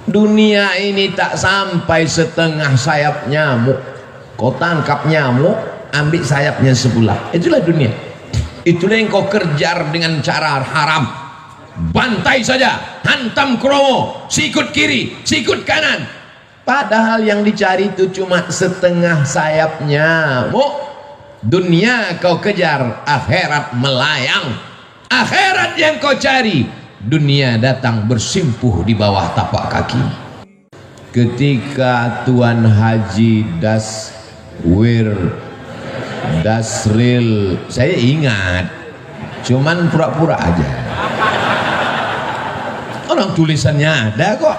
Dunia ini tak sampai setengah sayap nyamuk. Kau tangkap nyamuk, ambil sayapnya sebelah. Itulah dunia. Itulah yang kau kejar dengan cara haram. Bantai saja, hantam kromo, sikut kiri, sikut kanan. Padahal yang dicari itu cuma setengah sayap nyamuk. Dunia kau kejar, akhirat melayang. Akhirat yang kau cari, dunia datang bersimpuh di bawah tapak kaki. Ketika Tuan Haji Dasril, saya ingat, cuman pura-pura aja. Orang tulisannya ada kok.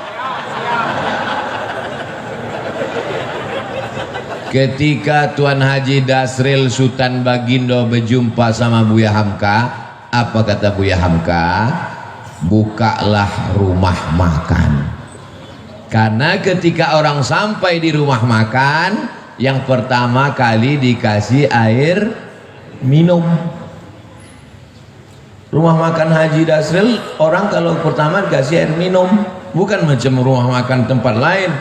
Ketika Tuan Haji Dasril Sultan Bagindo berjumpa sama Buya Hamka, apa kata Buya Hamka? Bukalah rumah makan. Karena ketika orang sampai di rumah makan, yang pertama kali dikasih air minum. Rumah makan Haji Dasril, orang kalau pertama dikasih air minum, bukan macam rumah makan tempat lain.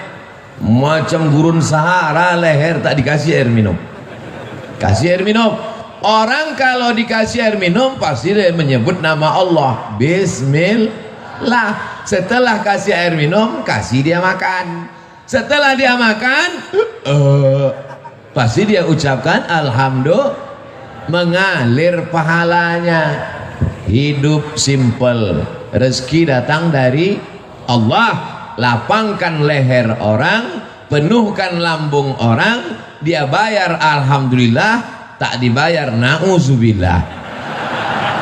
Macam gurun Sahara, leher tak dikasih air minum. Kasih air minum. Orang kalau dikasih air minum pasti dia menyebut nama Allah, Bismillah. Setelah kasih air minum, kasih dia makan. Setelah dia makan, pasti dia ucapkan Alhamdulillah, mengalir pahalanya. Hidup simple, rezeki datang dari Allah. Lapangkan leher orang, penuhkan lambung orang, dia bayar alhamdulillah, tak dibayar na'udzubillah.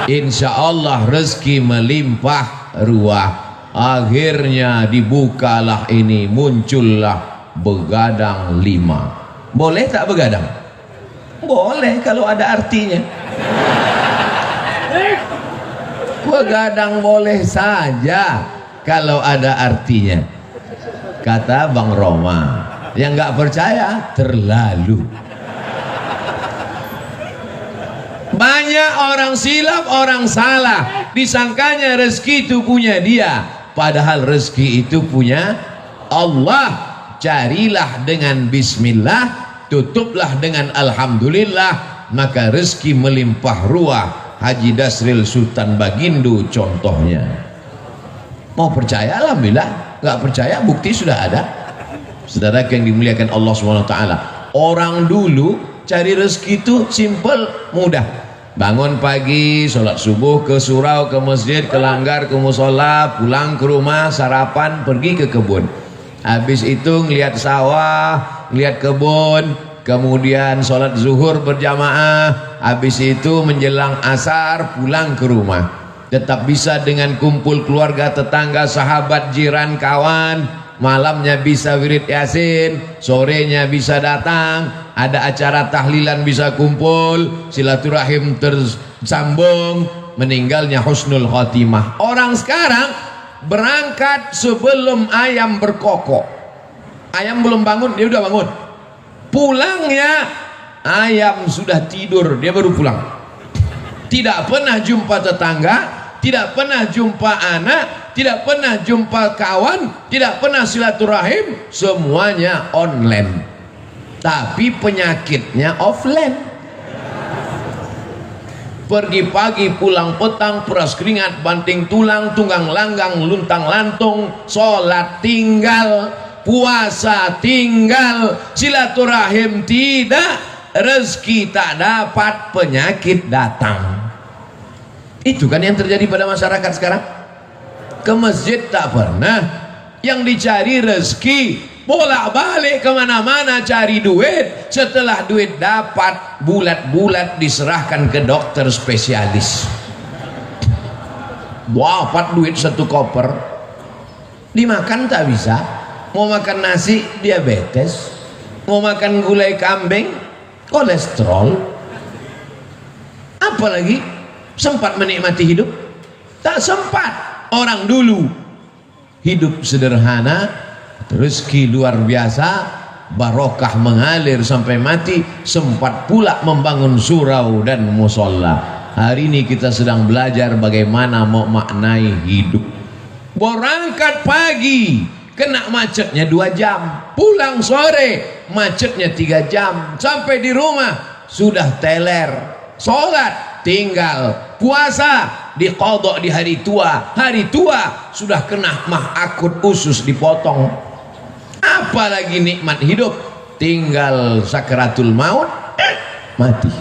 Insya Allah rezeki melimpah ruah. Akhirnya dibukalah ini, muncullah begadang 5. Boleh tak begadang? Boleh kalau ada artinya. Begadang boleh saja kalau ada artinya. Kata Bang Roma, yang nggak percaya terlalu. Banyak orang silap, orang salah, disangkanya rezeki itu punya dia, padahal rezeki itu punya Allah. Carilah dengan bismillah, tutuplah dengan alhamdulillah, maka rezeki melimpah ruah. Haji Dasril Sultan Bagindo contohnya. Mau percaya alhamdulillah, nggak percaya bukti sudah ada. Saudara yang dimuliakan Allah SWT, orang dulu cari rezeki itu simple, mudah. Bangun pagi, sholat subuh, ke surau, ke masjid, ke langgar, ke musola, pulang ke rumah, sarapan, pergi ke kebun. Habis itu ngelihat sawah, ngelihat kebun, kemudian sholat zuhur berjamaah, habis itu menjelang asar pulang ke rumah. Tetap bisa dengan kumpul keluarga, tetangga, sahabat, jiran, kawan. Malamnya bisa wirid yasin, sorenya bisa datang, ada acara tahlilan bisa kumpul, silaturahim tersambung, meninggalnya husnul khotimah. Orang sekarang berangkat sebelum ayam berkokok. Ayam belum bangun, dia udah bangun. Pulangnya ayam sudah tidur, dia baru pulang. Tidak pernah jumpa tetangga, tidak pernah jumpa anak, tidak pernah jumpa kawan, tidak pernah silaturahim, semuanya online. Tapi penyakitnya offline. Pergi pagi, pulang petang, peras keringat, banting tulang, tunggang langgang, luntang lantung, sholat tinggal, puasa tinggal, silaturahim tidak, rezeki tak dapat, penyakit datang. Itu kan yang terjadi pada masyarakat sekarang. Ke masjid tak pernah, yang dicari rezeki, bolak-balik kemana-mana cari duit. Setelah duit dapat, bulat-bulat diserahkan ke dokter spesialis. Dapat duit 1 koper, dimakan tak bisa. Mau makan nasi diabetes, mau makan gulai kambing kolesterol. Apalagi sempat menikmati hidup? Tak sempat. Orang dulu hidup sederhana, rezeki luar biasa, barokah mengalir sampai mati, sempat pula membangun surau dan musola. Hari ini kita sedang belajar bagaimana mau maknai hidup. Berangkat pagi kena macetnya 2 jam, pulang sore macetnya 3 jam, sampai di rumah sudah teler, sholat tinggal, puasa diqadha di hari tua sudah kena mah akut usus dipotong. Apalagi nikmat hidup, tinggal sakaratul maut, mati.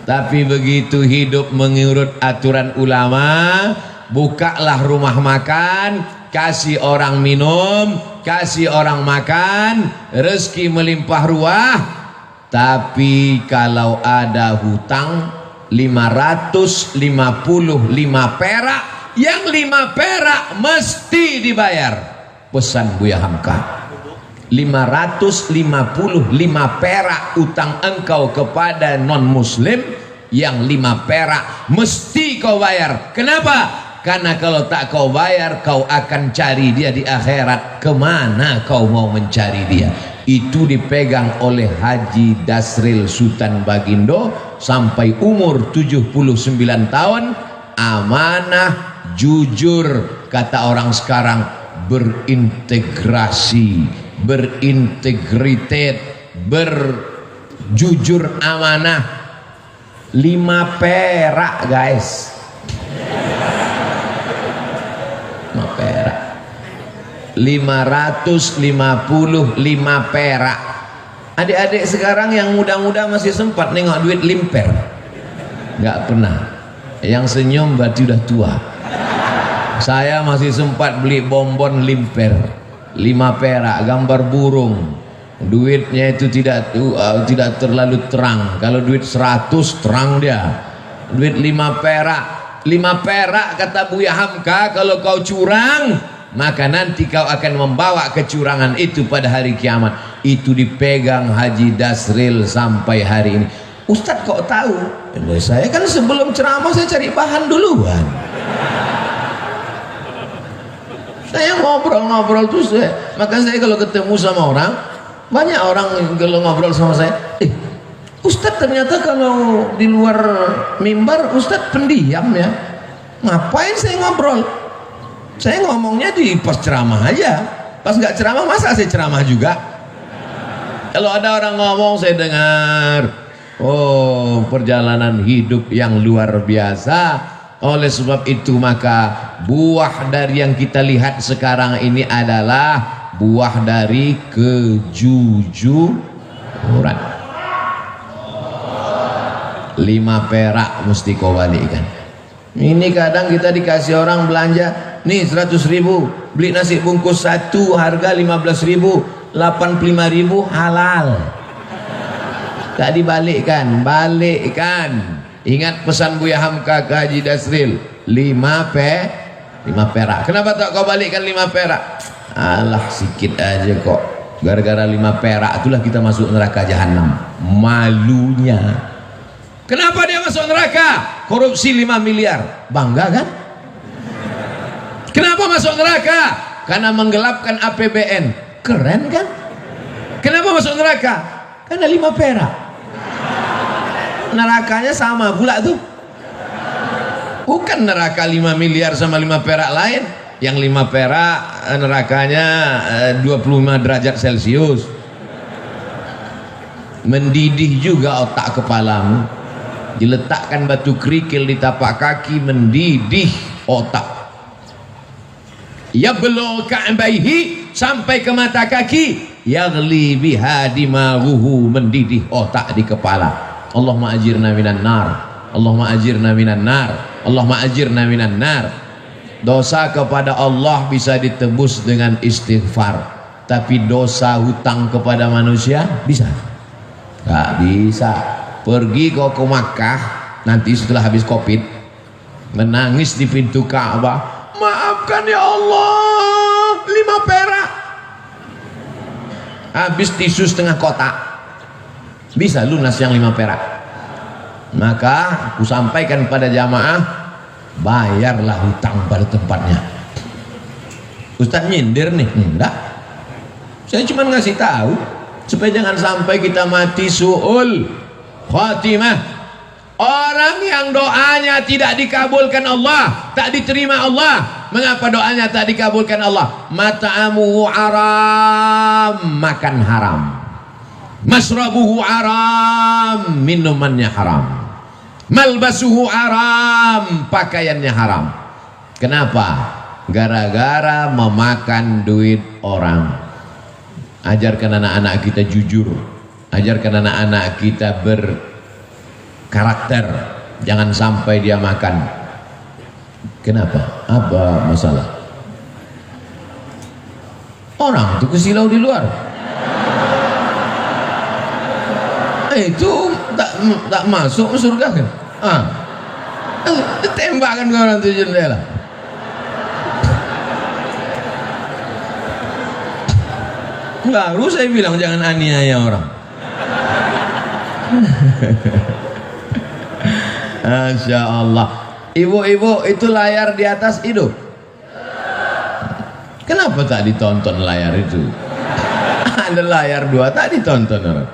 Tapi begitu hidup mengurut aturan ulama, bukalah rumah makan, kasih orang minum, kasih orang makan, rezeki melimpah ruah. Tapi kalau ada hutang 555 perak, yang 5 perak mesti dibayar. Pesan Buya Hamka, 555 perak utang engkau kepada non muslim, yang 5 perak mesti kau bayar. Kenapa? Karena kalau tak kau bayar, kau akan cari dia di akhirat. Kemana kau mau mencari dia? Itu dipegang oleh Haji Dasril Sultan Bagindo sampai umur 79 tahun. Amanah, jujur, kata orang sekarang, berintegrasi, berintegritet, berjujur, amanah. 5 perak guys, 5 perak, 555 perak. Adik-adik sekarang yang muda-muda masih sempat nengok duit limper? Nggak pernah. Yang senyum berarti udah tua. Saya masih sempat beli bonbon limper 5 perak, gambar burung. Duitnya itu tidak terlalu terang. Kalau duit 100 terang dia. Duit 5 perak, 5 perak kata Buya Hamka, kalau kau curang, maka nanti kau akan membawa kecurangan itu pada hari kiamat. Itu dipegang Haji Dasril sampai hari ini. Ustadz kok tahu? Saya kan sebelum ceramah saya cari bahan duluan. Saya ngobrol-ngobrol terus, maka saya kalau ketemu sama orang, banyak orang kalau ngobrol sama saya, Ustadz ternyata kalau di luar mimbar Ustadz pendiam ya. Ngapain saya ngobrol? Saya ngomongnya di pas ceramah aja. Pas nggak ceramah masa saya ceramah juga? Kalau ada orang ngomong saya dengar. Oh, perjalanan hidup yang luar biasa. Oleh sebab itu maka buah dari yang kita lihat sekarang ini adalah buah dari kejujuran. 5 perak mesti kau balikkan. Ini kadang kita dikasih orang belanja, nih 100.000, beli nasi bungkus 1 harga 15.000, 85.000 halal. Tak dibalikkan, balikkan. Ingat pesan Buya Hamka ke Haji Dasril, 5 perak. Kenapa tak kau balikkan 5 perak? Alah sikit aja kok. Gara-gara 5 perak itulah kita masuk neraka jahanam. Malunya. Kenapa dia masuk neraka? Korupsi 5 miliar. Bangga kan? Kenapa masuk neraka? Karena menggelapkan APBN. Keren kan? Kenapa masuk neraka? Karena 5 perak. Nerakanya sama pula tuh. Bukan neraka 5 miliar sama 5 perak lain. Yang 5 perak nerakanya 25 derajat Celcius. Mendidih juga otak kepalamu. Diletakkan batu kerikil di tapak kaki, mendidih otak. Yablugh ka'baihi, sampai ke mata kaki. Yaghli biha dimaghuhu, mendidih otak di kepala. Allahumma ajirna minan nar, Allahumma ajirna minan nar, Allahumma ajirna minan nar. Dosa kepada Allah bisa ditebus dengan istighfar, tapi dosa hutang kepada manusia bisa? Gak bisa. Pergi kau ke Makkah nanti setelah habis Covid, menangis di pintu Ka'bah, maafkan ya Allah, 5 perak. Habis tisu setengah kotak, bisa lunas yang 5 perak. Maka aku sampaikan pada jamaah, bayarlah hutang pada tempatnya. Ustaz nyindir nih? Enggak, saya cuma ngasih tahu supaya jangan sampai kita mati su'ul khatimah. Orang yang doanya tidak dikabulkan Allah, tak diterima Allah, Mengapa doanya tak dikabulkan Allah? Mat'amuhu haram, makan haram. Masrabuhu haram, minumannya haram. Malbasuhu haram, pakaiannya haram. Kenapa? Gara-gara memakan duit orang. Ajarkan anak-anak kita jujur, ajarkan anak-anak kita berkarakter, jangan sampai dia makan. Kenapa? Apa masalah? Orang itu kesilau di luar, itu tak masuk surga kan? Tembakan ke orang itu jendela. Baru saya bilang jangan aniaya orang. Masya Allah. Ibu-ibu itu layar di atas hidup. Kenapa tak ditonton layar itu? Ada layar dua tak ditonton orang.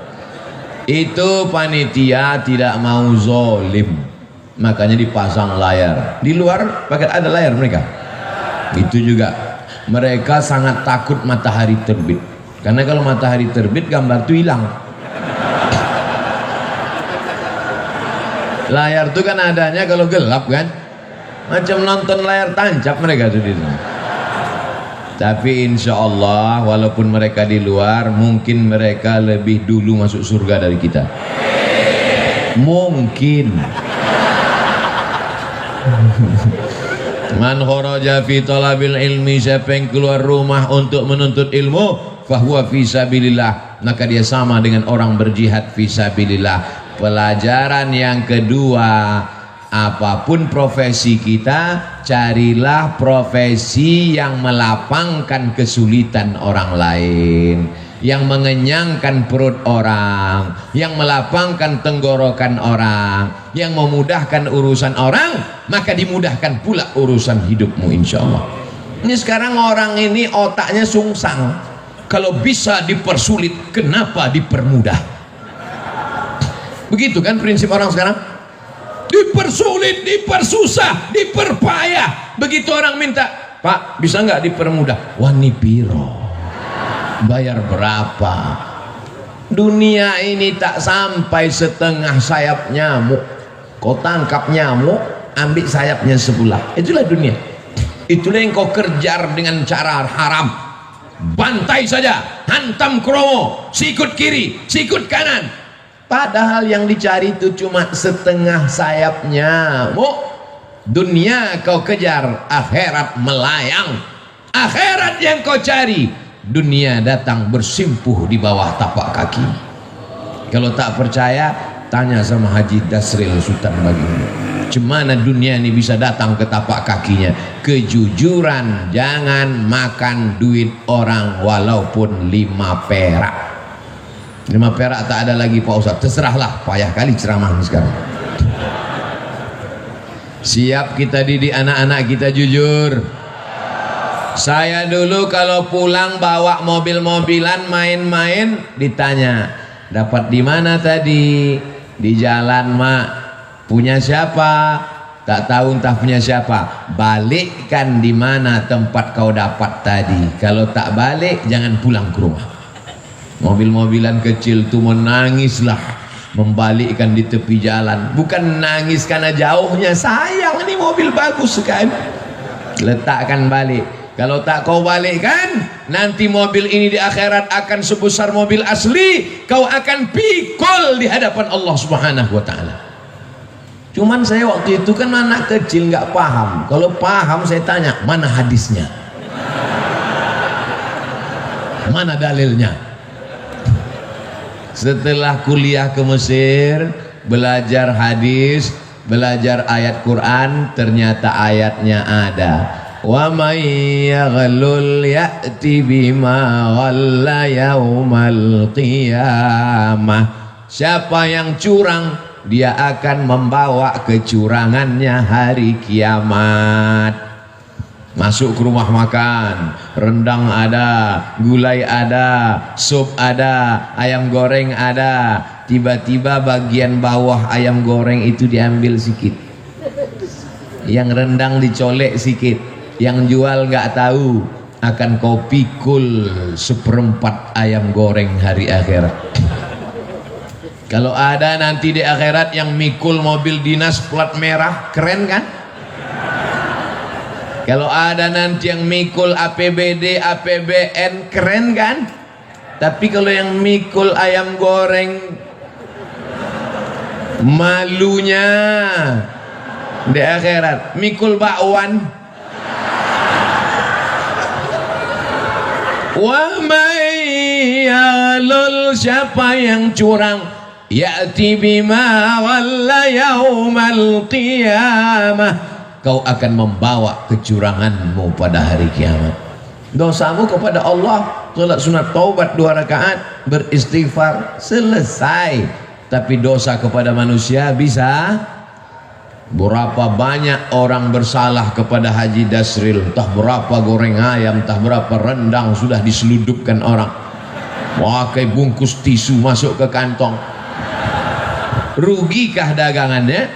Itu panitia tidak mau zolim, makanya dipasang layar. Di luar pakai ada layar mereka. Itu juga mereka sangat takut matahari terbit, karena kalau matahari terbit gambar itu hilang. Layar itu kan adanya kalau gelap kan, macam nonton layar tancap mereka tuh di sana. Tapi insya Allah walaupun mereka di luar, mungkin mereka lebih dulu masuk surga dari kita. Mungkin. Man kharaja fi talabil ilmi, siapa yang keluar rumah untuk menuntut ilmu, fahuwa fi sabilillah, maka dia sama dengan orang berjihad fi sabilillah. Pelajaran yang kedua, apapun profesi kita, carilah profesi yang melapangkan kesulitan orang lain, yang mengenyangkan perut orang, yang melapangkan tenggorokan orang, yang memudahkan urusan orang, maka dimudahkan pula urusan hidupmu insya Allah. Ini sekarang orang ini otaknya sungsang, kalau bisa dipersulit kenapa dipermudah? Begitu kan prinsip orang sekarang? Dipersulit, dipersusah, diperpayah. Begitu orang minta, Pak bisa nggak dipermudah? Wani piro, bayar berapa? Dunia ini tak sampai setengah sayap nyamuk. Kau tangkap nyamuk, ambil sayapnya sebelah. Itulah dunia. Itulah yang kau kejar dengan cara haram. Bantai saja, hantam kromo, sikut kiri, sikut kanan. Padahal yang dicari itu cuma setengah sayapnya. Dunia kau kejar, akhirat melayang. Akhirat yang kau cari, dunia datang bersimpuh di bawah tapak kaki. Kalau tak percaya, tanya sama Haji Dasril Sultan Baginda. Cemana dunia ini bisa datang ke tapak kakinya? Kejujuran, jangan makan duit orang walaupun 5 perak. 5 perak tak ada lagi Pak Ustaz, terserahlah, payah kali ceramah sekarang. Siap kita didik anak-anak kita jujur. Saya dulu kalau pulang bawa mobil-mobilan main-main, ditanya dapat di mana tadi? Di jalan mak. Punya siapa? Tak tahu entah punya siapa. Balikkan di mana tempat kau dapat tadi. Kalau tak balik jangan pulang ke rumah. Mobil-mobilan kecil tuh menangislah membalikkan di tepi jalan. Bukan nangis karena jauhnya, sayang ini mobil bagus sekali, letakkan balik. Kalau tak kau balikkan, nanti mobil ini di akhirat akan sebesar mobil asli, kau akan pikul di hadapan Allah Subhanahu wa ta'ala. Cuman saya waktu itu kan anak kecil nggak paham. Kalau paham saya tanya, mana hadisnya, mana dalilnya. Setelah kuliah ke Mesir, belajar hadis, belajar ayat Quran, ternyata ayatnya ada. Wa may yaghlul ya'ti bima ghalla yaumal qiyamah. Siapa yang curang, dia akan membawa kecurangannya hari kiamat. Masuk ke rumah makan, rendang ada, gulai ada, sup ada, ayam goreng ada. Tiba-tiba bagian bawah ayam goreng itu diambil sikit, yang rendang dicolek sikit, Yang jual nggak tahu akan kau pikul seperempat ayam goreng hari akhirat. Kalau ada nanti di akhirat yang mikul mobil dinas plat merah, keren kan? Kalau ada nanti yang mikul APBD, APBN, keren kan? Tapi kalau yang mikul ayam goreng, malunya di akhirat. Mikul bakwan, wa mayyalul, siapa yang curang, ya'ti bima walla yaumal qiyamah, kau akan membawa kecuranganmu pada hari kiamat. Dosamu kepada Allah, salat sunat taubat 2 rakaat, beristighfar, selesai. Tapi dosa kepada manusia bisa. Berapa banyak orang bersalah kepada Haji Dasril, entah berapa goreng ayam, entah berapa rendang sudah diseludupkan orang, pakai bungkus tisu masuk ke kantong. Rugikah dagangannya?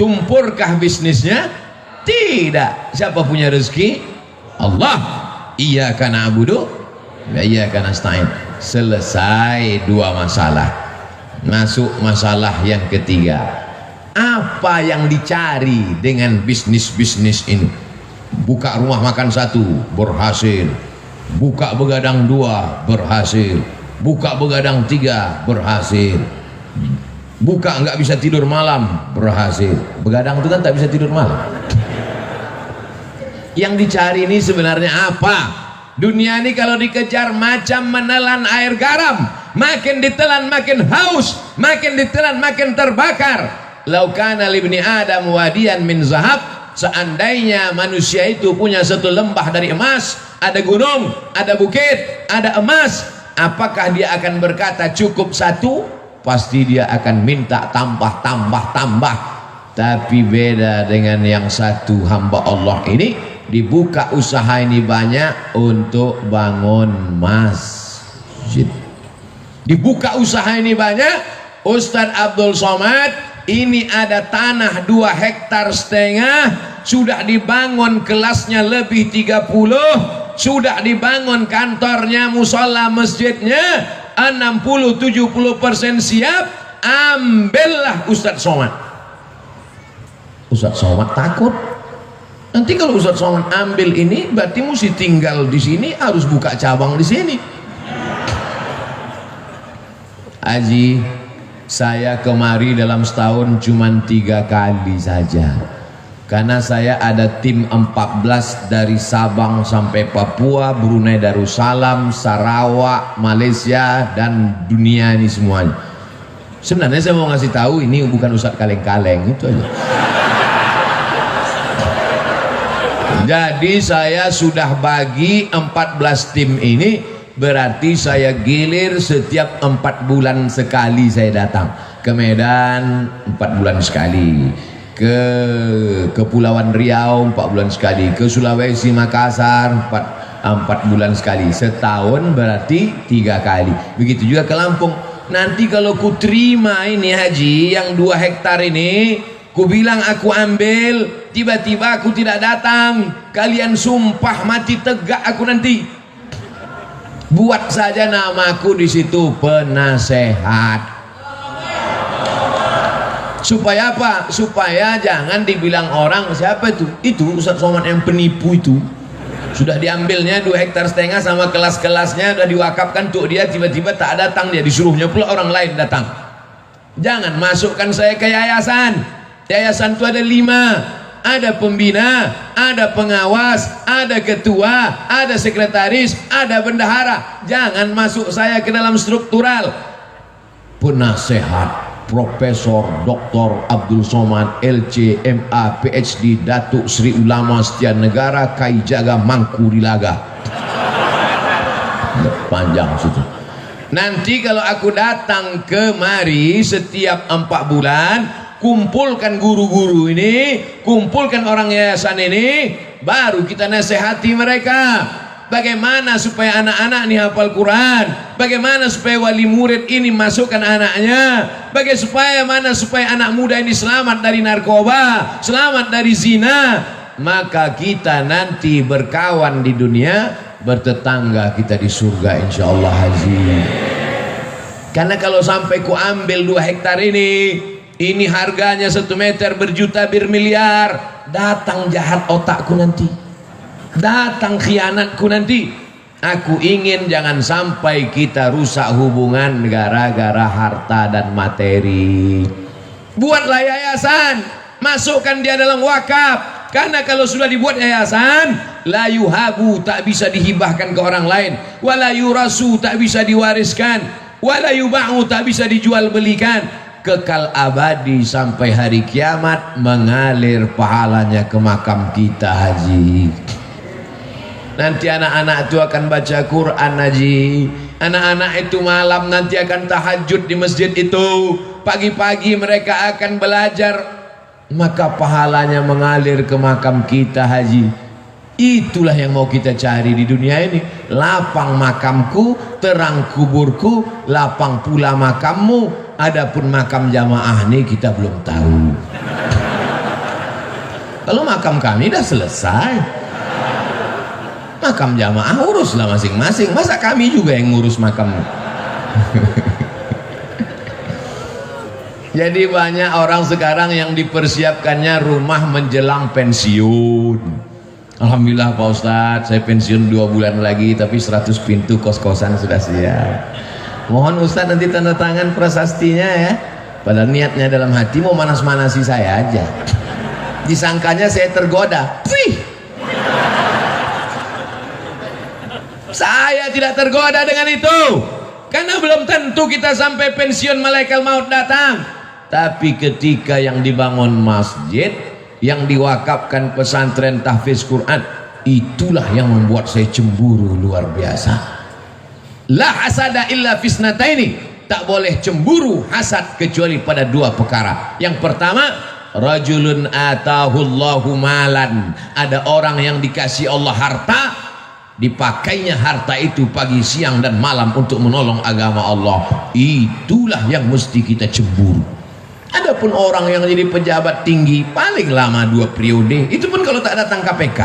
Tumpurkah bisnisnya? Tidak. Siapa punya rezeki? Allah. Iyyaka na'budu wa iyyaka nasta'in. Selesai 2 masalah. Masuk masalah yang ketiga. Apa yang dicari dengan bisnis-bisnis ini? Buka rumah makan 1 berhasil, buka begadang 2 berhasil, buka begadang 3 berhasil, buka nggak bisa tidur malam berhasil. Begadang itu kan tak bisa tidur malam. Yang dicari ini sebenarnya apa? Dunia ini kalau dikejar macam menelan air garam, makin ditelan makin haus, makin ditelan makin terbakar. Lau kana libni Adam wadiyan min zahab, seandainya manusia itu punya 1 lembah dari emas, ada gunung, ada bukit, ada emas, apakah dia akan berkata cukup 1? Pasti dia akan minta tambah. Tapi beda dengan yang satu hamba Allah ini, dibuka usaha ini banyak untuk bangun masjid. Dibuka usaha ini banyak. Ustadz Abdul Somad ini ada tanah 2,5 hektar, sudah dibangun kelasnya lebih 30, sudah dibangun kantornya, musola masjidnya 60-70% siap. Ambillah Ustadz Somad. Ustadz Somad takut nanti kalau Ustadz Somad ambil ini berarti mesti tinggal di sini, harus buka cabang di sini. Haji, saya kemari dalam setahun cuma 3 kali saja, karena saya ada tim 14 dari Sabang sampai Papua, Brunei Darussalam, Sarawak, Malaysia, dan dunia ini semuanya. Sebenarnya saya mau ngasih tahu ini bukan Ustadz kaleng-kaleng, itu aja. Jadi saya sudah bagi 14 tim ini, berarti saya gilir setiap 4 bulan sekali saya datang ke Medan, 4 bulan sekali, ke Kepulauan Riau 4 bulan sekali, ke Sulawesi Makassar 4 bulan sekali. Setahun berarti 3 kali. Begitu juga ke Lampung. Nanti kalau ku terima ini haji yang 2 hektar ini, ku bilang aku ambil, tiba-tiba aku tidak datang, kalian sumpah mati tegak aku nanti. Buat saja namaku di situ penasehat. Supaya apa? Supaya jangan dibilang orang siapa itu? Itu Ustadz Somad yang penipu itu. Sudah diambilnya 2,5 hektar sama kelas-kelasnya, sudah diwakafkan untuk dia, tiba-tiba tak datang dia, disuruhnya pula orang lain datang. Jangan masukkan saya ke yayasan. Yayasan itu ada 5. Ada pembina, ada pengawas, ada ketua, ada sekretaris, ada bendahara. Jangan masuk saya ke dalam struktural. Penasehat Profesor Dr. Abdul Somad LC MA PhD Datuk Sri Ulama Setia Negara Kai Jaga Mangku Dilaga. Panjang situ. Nanti kalau aku datang kemari setiap 4 bulan, kumpulkan guru-guru ini, kumpulkan orang yayasan ini, baru kita nasihati mereka. Bagaimana supaya anak-anak ini hafal Quran, bagaimana supaya wali murid ini masukkan anaknya, bagaimana supaya anak muda ini selamat dari narkoba, selamat dari zina. maka kita nanti berkawan di dunia, bertetangga kita di surga insyaallah haji. Karena kalau sampai ku ambil 2 hektar ini harganya 1 meter berjuta bermiliar, datang jahat otakku nanti, datang khianatku nanti. Aku ingin jangan sampai kita rusak hubungan gara-gara harta dan materi. Buatlah yayasan, masukkan dia dalam wakaf. Karena kalau sudah dibuat yayasan, la yuhabu, tak bisa dihibahkan ke orang lain, wala yurasu, tak bisa diwariskan, wala yuba'u, tak bisa dijual belikan, kekal abadi sampai hari kiamat, mengalir pahalanya ke makam kita haji. Nanti anak-anak itu akan baca Quran haji, anak-anak itu malam nanti akan tahajud di masjid itu, pagi-pagi mereka akan belajar, maka pahalanya mengalir ke makam kita haji. Itulah yang mau kita cari di dunia ini. Lapang makamku, terang kuburku, lapang pula makammu. Adapun makam jamaah ini kita belum tahu. Kalau makam kami dah selesai, makam jamaah uruslah masing-masing. Masa kami juga yang ngurus makam? Jadi banyak orang sekarang yang dipersiapkannya rumah menjelang pensiun. Alhamdulillah Pak Ustadz, saya pensiun 2 bulan lagi, tapi 100 pintu kos-kosan sudah siap. Mohon Ustadz nanti tanda tangan prasastinya ya. Padahal niatnya dalam hati mau manas-manasi saya aja. Disangkanya saya tergoda. Wih, saya tidak tergoda dengan itu, karena belum tentu kita sampai pensiun malaikat maut datang. Tapi ketika yang dibangun masjid, yang diwakafkan pesantren tahfiz Quran, itulah yang membuat saya cemburu luar biasa. La hasada illa fisnataini, tak boleh cemburu hasad kecuali pada 2 perkara. Yang pertama, rajulun atahullahu malan, ada orang yang dikasih Allah harta, dipakainya harta itu pagi, siang dan malam untuk menolong agama Allah. Itulah yang mesti kita cemburu. Adapun orang yang jadi pejabat tinggi paling lama 2 periode, itu pun kalau tak datang KPK.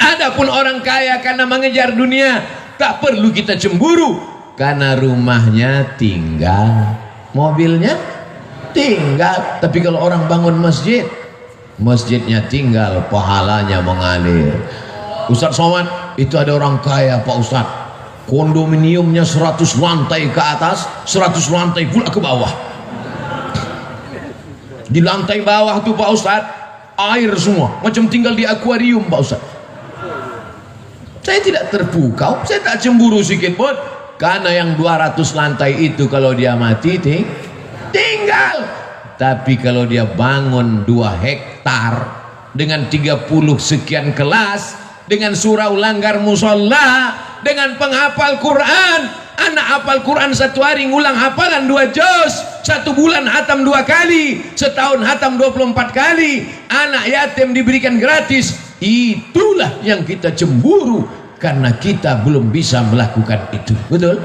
Adapun orang kaya karena mengejar dunia, tak perlu kita cemburu, karena rumahnya tinggal, mobilnya tinggal. Tapi kalau orang bangun masjid, masjidnya tinggal, pahalanya mengalir. Ustadz Somad, itu ada orang kaya Pak Ustadz, kondominiumnya 100 lantai ke atas, 100 lantai pula ke bawah. Di lantai bawah tuh Pak Ustadz, air semua, macam tinggal di akuarium Pak Ustadz. Saya tidak terpukau, saya tak cemburu sedikit pun, karena yang 200 lantai itu kalau dia mati tinggal. Tapi kalau dia bangun 2 hektar dengan 30 sekian kelas, dengan surau langgar musola, dengan penghafal Quran, anak hafal Quran 1 hari ngulang hafalan 2 juz, 1 bulan hatam 2 kali, setahun hatam 24 kali, anak yatim diberikan gratis. Itulah yang kita cemburu, karena kita belum bisa melakukan itu. Betul?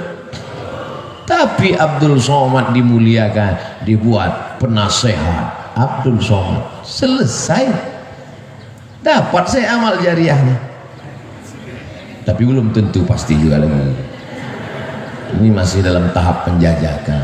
Tapi Abdul Somad dimuliakan, dibuat penasehat Abdul Somad, selesai, dapat saya amal jariahnya. Tapi belum tentu pasti juga lagi. Ini masih dalam tahap penjajakan.